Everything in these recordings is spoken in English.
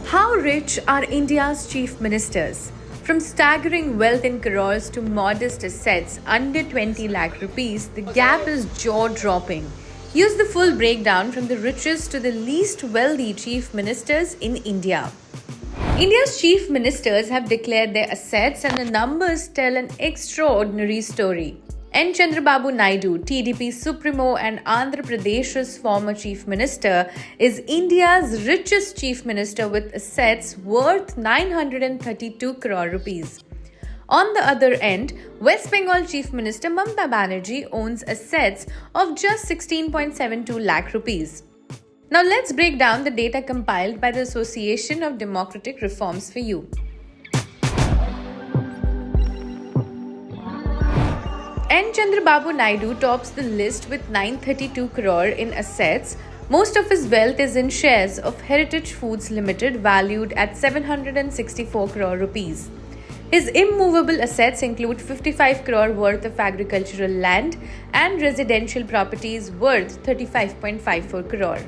How rich are India's chief ministers? From staggering wealth in crores to modest assets under 20 lakh rupees, the gap is jaw-dropping. Here's the full breakdown from the richest to the least wealthy chief ministers in India. India's chief ministers have declared their assets, and the numbers tell an extraordinary story. N. Chandrababu Naidu, TDP Supremo and Andhra Pradesh's former chief minister, is India's richest chief minister with assets worth 932 crore rupees. On the other end, West Bengal Chief Minister Mamata Banerjee owns assets of just 16.72 lakh rupees. Now let's break down the data compiled by the Association of Democratic Reforms for you. N. Chandrababu Naidu tops the list with 932 crore in assets. Most of his wealth is in shares of Heritage Foods Limited, valued at 764 crore rupees. His immovable assets include 55 crore worth of agricultural land and residential properties worth 35.54 crore.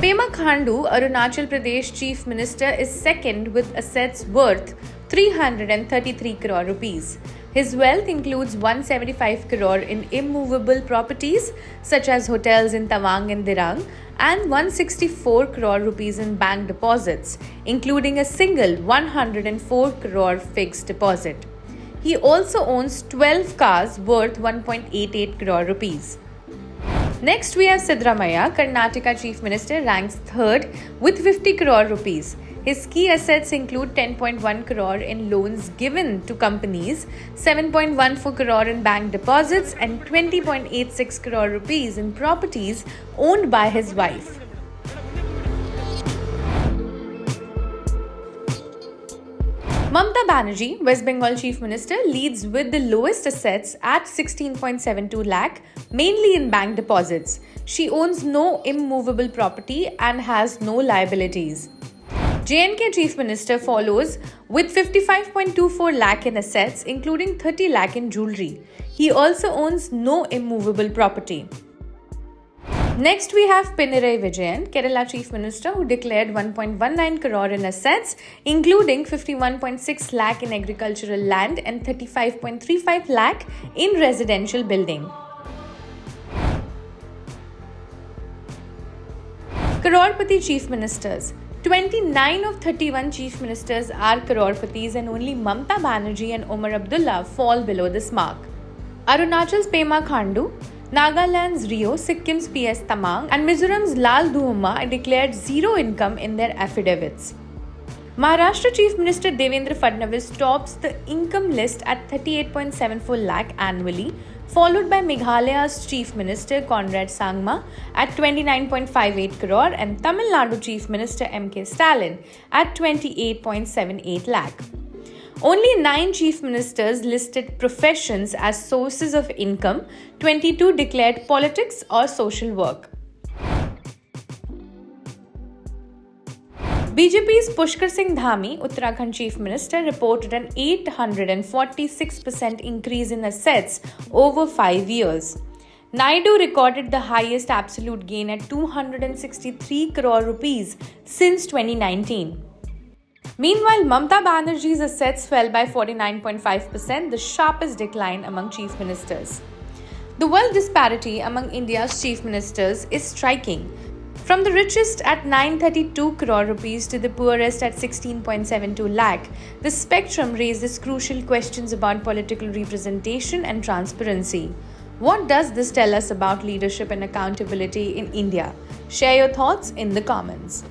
Pema Khandu, Arunachal Pradesh Chief Minister, is second with assets worth 333 crore rupees. His wealth includes 175 crore in immovable properties such as hotels in Tawang and Dirang and 164 crore rupees in bank deposits, including a single 104 crore fixed deposit. He also owns 12 cars worth 1.88 crore rupees. Next, we have Siddaramaiah, Karnataka Chief Minister, ranks third with 50 crore rupees. His key assets include 10.1 crore in loans given to companies, 7.14 crore in bank deposits, and 20.86 crore rupees in properties owned by his wife. Mamata Banerjee, West Bengal Chief Minister, leads with the lowest assets at 16.72 lakh, mainly in bank deposits. She owns no immovable property and has no liabilities. J&K Chief Minister follows with 55.24 lakh in assets, including 30 lakh in jewellery. He also owns no immovable property. Next, we have Pinarayi Vijayan, Kerala Chief Minister, who declared 1.19 crore in assets, including 51.6 lakh in agricultural land and 35.35 lakh in residential building. Crorepati Chief Ministers. 29 of 31 chief ministers are crorepatis, and only Mamata Banerjee and Omar Abdullah fall below this mark. Arunachal's Pema Khandu, Nagaland's Rio, Sikkim's PS Tamang, and Mizoram's Lal Duhuma declared zero income in their affidavits. Maharashtra Chief Minister Devendra Fadnavis tops the income list at 38.74 lakh annually, followed by Meghalaya's Chief Minister Conrad Sangma at 29.58 crore and Tamil Nadu Chief Minister M.K. Stalin at 28.78 lakh. Only 9 chief ministers listed professions as sources of income, 22 declared politics or social work. BJP's Pushkar Singh Dhami, Uttarakhand Chief Minister, reported an 846% increase in assets over 5 years. Naidu recorded the highest absolute gain at 263 crore rupees since 2019. Meanwhile, Mamata Banerjee's assets fell by 49.5%, the sharpest decline among chief ministers. The wealth disparity among India's chief ministers is striking. From the richest at 932 crore rupees to the poorest at 16.72 lakh, the spectrum raises crucial questions about political representation and transparency. What does this tell us about leadership and accountability in India? Share your thoughts in the comments.